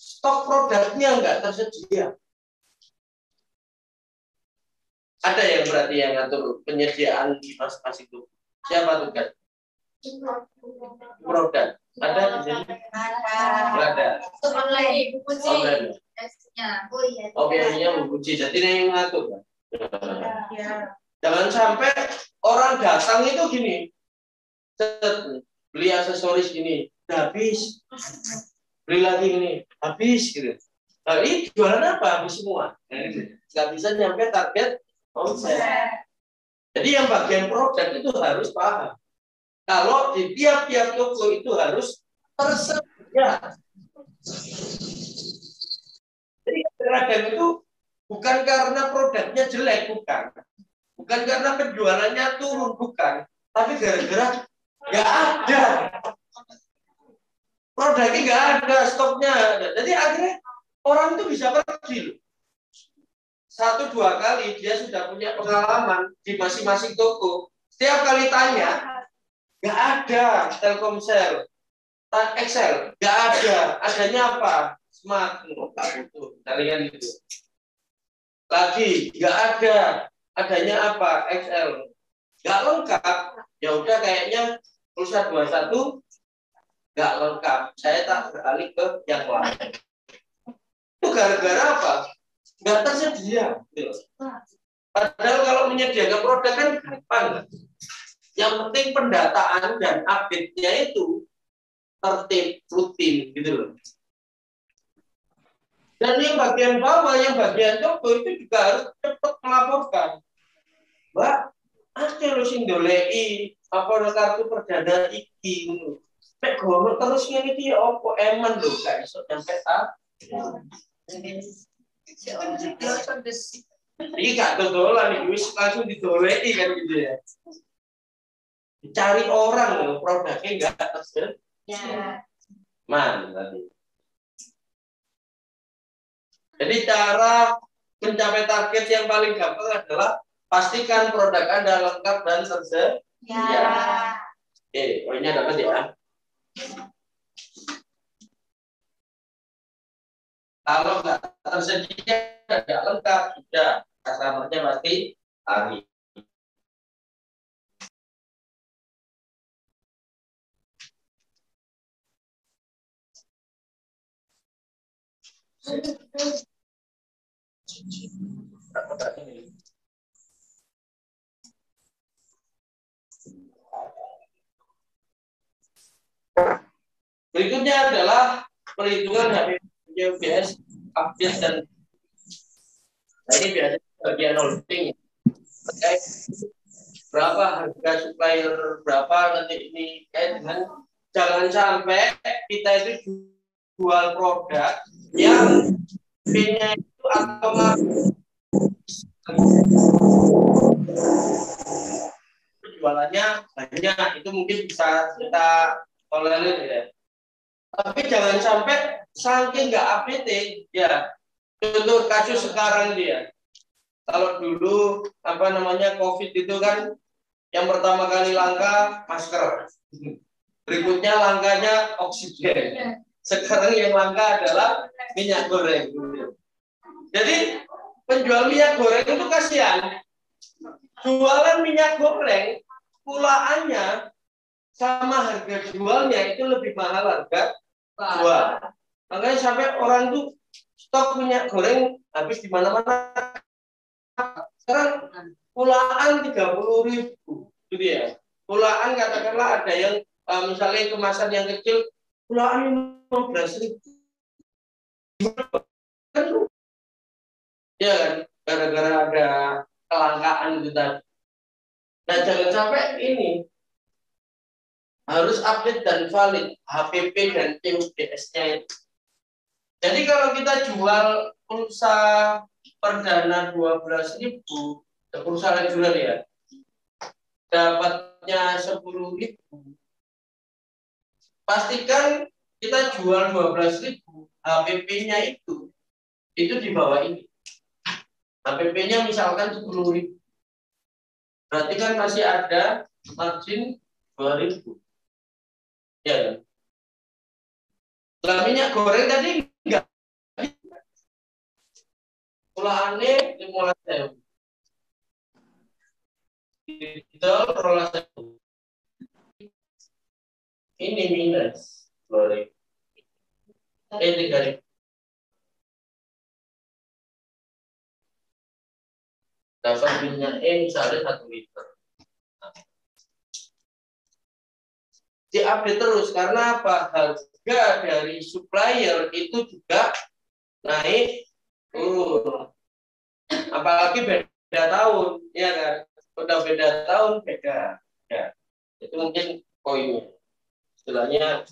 Stok produknya nggak tersedia. Ada yang berarti yang ngatur penyediaan di masing-masing itu. Siapa tuh kan? Produk. Ada di sini? Ada. Online, kunci. Online. Oke, ini menguji. Jadi ini yang ngatur kan? Jangan sampai orang datang itu gini. Beli aksesoris ini, habis. Beli lagi ini, habis gitu. Nah, ini jualan apa? Habis semua. Nggak bisa nyampe target omset. Jadi yang bagian produk itu harus paham. Kalau di tiap-tiap toko itu harus tersedia. Jadi kadang itu bukan karena produknya jelek, bukan. Bukan karena penjualannya turun, bukan. Tapi gara-gara nggak ada. Produknya nggak ada, stoknya ada. Jadi akhirnya orang itu bisa pergi. 1-2 kali dia sudah punya pengalaman di masing-masing toko. Setiap kali tanya, nggak ada Telkomsel, Excel, nggak ada. Adanya apa? Smart, nggak butuh. Kalian itu. Lagi, nggak ada. Adanya apa? Excel, nggak lengkap. Ya udah kayaknya pulsa 21 nggak lengkap. Saya tak beralih ke yang lain. Itu gara-gara apa? Nggak tersedia. Padahal kalau menyediakan produk kan gampang. Yang penting pendataan dan update-nya itu tertib, rutin gitu loh. Dan yang bagian bawah, yang bagian toko itu juga harus cepat melaporkan. Mbak, ada lo sing dolei apa kartu perdana iki. Mek gono terus ngene iki opo eman lho gak iso nyampe A. Iki gak dodolan iki wis langsung didoleki kan gitu ya. Dicari orang loh produknya enggak tersedia. Ya. Tadi. Jadi cara mencapai target yang paling gampang adalah pastikan produk Anda lengkap dan tersedia. Ya. Oke, poinnya dapat ya. Kalau nggak tersedia, tidak lengkap, sudah customer-nya pasti lari. Berikutnya adalah perhitungan HPBS update dan ini biasanya bagian holding terkait berapa harga supplier berapa nanti ini kait dengan jangan sampai kita itu jual produk yang fee-nya itu otomatis penjualannya banyak, itu mungkin bisa kita tolerir ya. Tapi jangan sampai saking nggak APT ya. Contoh kasus sekarang dia. Kalau dulu COVID itu kan yang pertama kali langka masker. Berikutnya langkanya oksigen. Sekarang yang langka adalah minyak goreng. Jadi penjual minyak goreng itu kasihan. Jualan minyak goreng pulaannya sama harga jualnya itu lebih mahal harga jual. Makanya sampai orang tuh stok minyak goreng habis di mana-mana. Sekarang pulaan 30.000, gitu ya. Pulaan katakanlah ada yang misalnya kemasan yang kecil pulaan 15.000. Ya kan, gara-gara ada kelangkaan gitu tadi. Nah, jangan sampai ini harus update dan valid HPP dan TUDS-nya itu. Jadi kalau kita jual pulsa perdana 12.000, pulsa reguler ya, dapatnya 10.000, pastikan kita jual 12.000, HPP-nya itu di bawah ini. HPP-nya misalkan 10.000. Berarti kan masih ada margin 2.000. Ya kan? Nah, minyak goreng tadi enggak. Pulaannya 15.000. Itu rolas ini minus 2.000. 3.000. Dapat minyak misalnya 1 liter. Diupdate terus karena apa? Harga dari supplier itu juga naik turun. Apalagi beda tahun, ya kan? Udah beda tahun beda. Ya. Itu mungkin poinnya. Istilahnya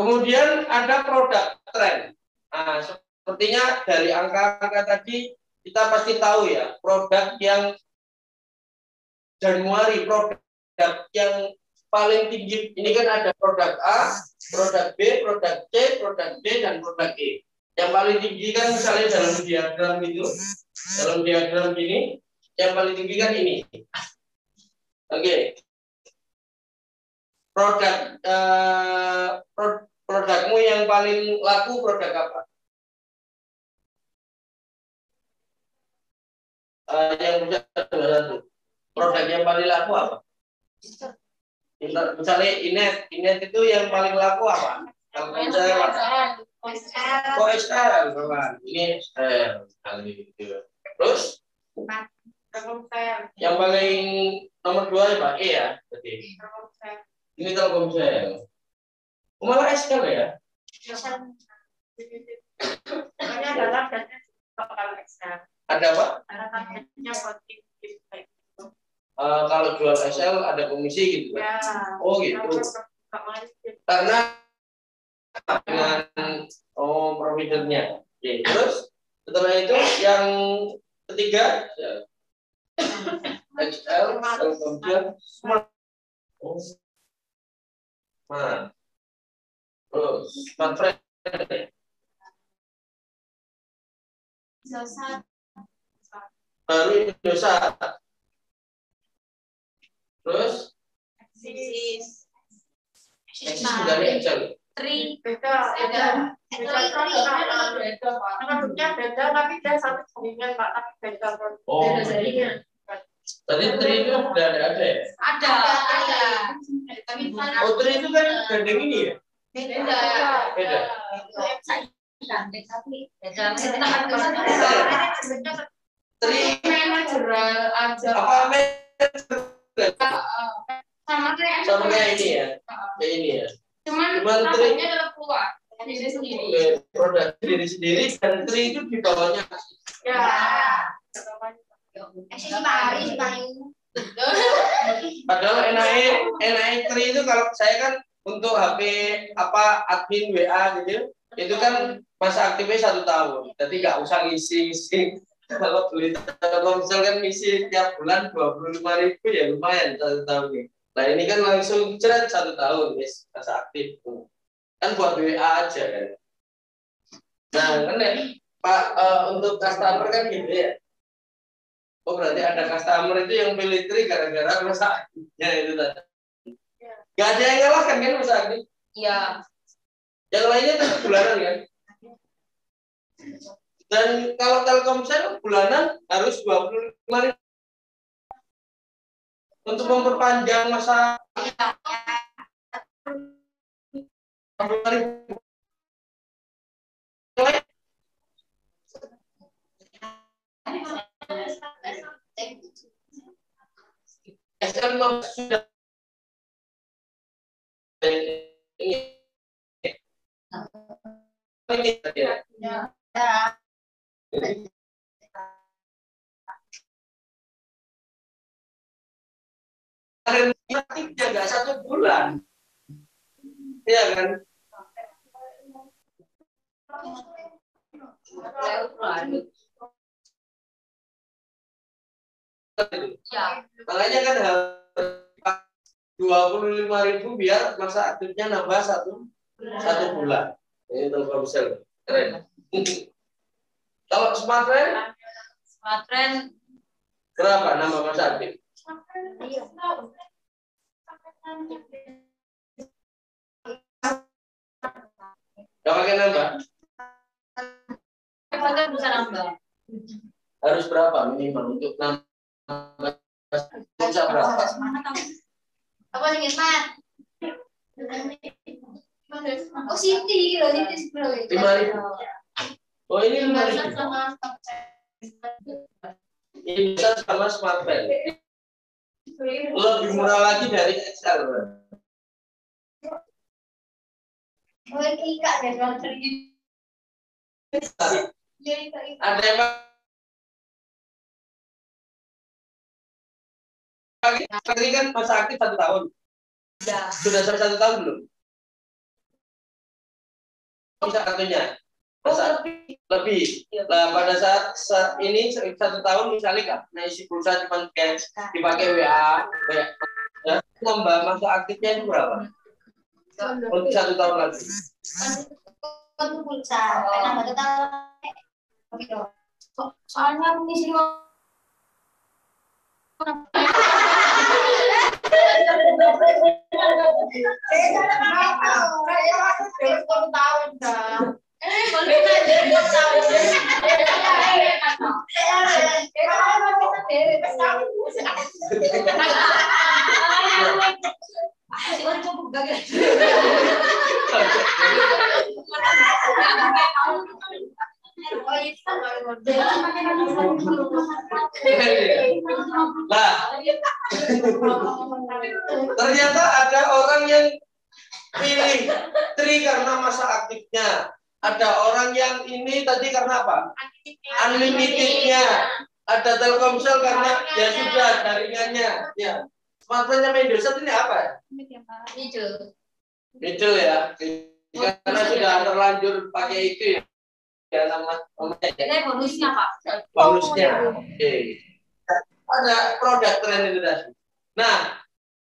kemudian ada produk tren. Nah, sepertinya dari angka-angka tadi kita pasti tahu ya, produk yang Januari, produk yang paling tinggi ini kan ada produk A, produk B, produk C, produk D, dan produk E. Yang paling tinggi kan misalnya dalam diagram itu, dalam diagram gini, yang paling tinggi kan ini. Oke. Produkmu yang paling laku produk apa? Yang bisa satu. Produk yang paling laku apa? Misalnya Inet itu yang paling laku apa? Kalau saya OSL, ini SL kali itu. Terus yang paling nomor 2 ya Pak E ya? Berarti. Ini Telkomsel. Malah Excel ya? Makanya adalah data kalau Excel. Ada apa? Data buat tim kayak gitu. Kalau jual Excel ada komisi gitu kan? Ya. Oh gitu. Karena dengan providernya. Oke, terus setelah itu yang ketiga Excel, kemudian Smart. Nah, terus Smart Friend. Baru Indosat. Terus Eksis juga ada Excel. Beda. Bentuknya beda, tapi dia satu jaringan Pak, tapi beda. Oh, Beda jaringan. tadi tri itu udah ada ya? Ada. Oh, tri itu kan gandeng ini ya? Beda. Beda. Tri Manajerial aja. apa manajer? Sama kayak ini ya? Kayak ini ya? Cuman tri namanya tetap keluar diri sendiri. Produk diri sendiri dan tri itu di bawahnya. Ya. Padahal NAE tri itu kalau saya kan untuk HP apa admin WA gitu, itu kan masa aktifnya 1 tahun, jadi nggak usah ngisi. Kalau beli Telkomsel kan ngisi tiap bulan 25.000 ya lumayan 1 tahun nih. Nah ini kan langsung cerat 1 tahun guys masa aktif kan buat WA aja kan. Nah kan ya Pak untuk customer kan gitu ya. Oh berarti ada customer itu yang pilih tri gara-gara masa aktifnya itu tadi. Gak ada yang ngalahkan kan masa aktif? Iya. Yang lainnya tetap bulanan kan? Dan kalau Telkomsel bulanan harus 25.000 untuk memperpanjang masa. Sudah jaga 1 bulan, iya kan? Ya. Makanya kan harus 25.000 biar masa aktifnya nambah 1 bulan. Ini Telkomsel. Keren. Kalau Smartfren? Smartfren Berapa nambah masa aktif? Gak pakai nambah? Bisa nambah. Harus berapa minimal untuk nambah? Bisa berapa? Apa nih, Mat? Oh, Siti, loh, Siti 5.000. Oh, ini 5.000. Ini bisa sama Smartfren. Lebih murah lagi dari Excel. Oh, ini Kak, ada Ada yang pakai ini kan masa aktif 1 tahun. Ya. Sudah sampai 1 tahun belum? Bisa kartunya. Masa lebih. Nah, pada saat ini 1 tahun misalnya nggak nah isi pulsa cuma kayak dipakai WA, ya, nambah masa aktifnya itu berapa? Untuk 1 tahun lagi. Untuk pulsa, karena nggak tahu. Soalnya mengisi Nah, ternyata ada orang yang Pilih tri karena masa aktifnya. Ada orang yang ini tadi karena apa? Unlimitednya. Ada Telkomsel karena ya sudah jaringannya. Ya. Smartphone-nya Indosat ini apa ya? Middle ya. Karena sudah terlanjur pakai itu ya. Ya namanya. Ini bonusnya Pak. Bonusnya. Oke. Ada produk tren Indonesia. Nah,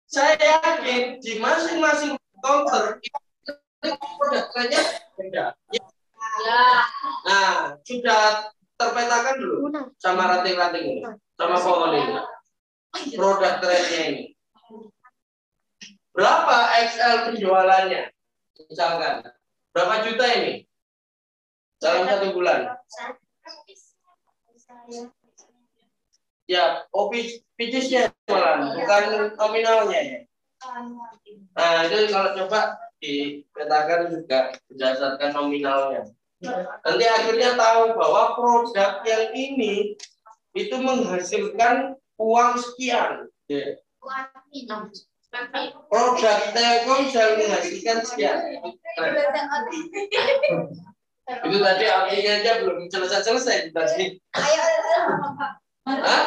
saya yakin di masing-masing counter itu produk trennya beda. Ya. Nah, sudah terpetakan dulu sama ranting-ranting ini, sama pohon ini. Produk trennya ini. Berapa XL penjualannya? Misalkan, berapa juta ini? Dalam 1 bulan. Ya, PCS-nya malah, bukan nominalnya ya. Nah, itu kalau coba dipetakan juga berdasarkan nominalnya. Nanti akhirnya tahu bahwa produk yang ini itu menghasilkan uang sekian. Produk Telkomsel menghasilkan sekian. Itu tadi artinya aja belum selesai tadi. Hah?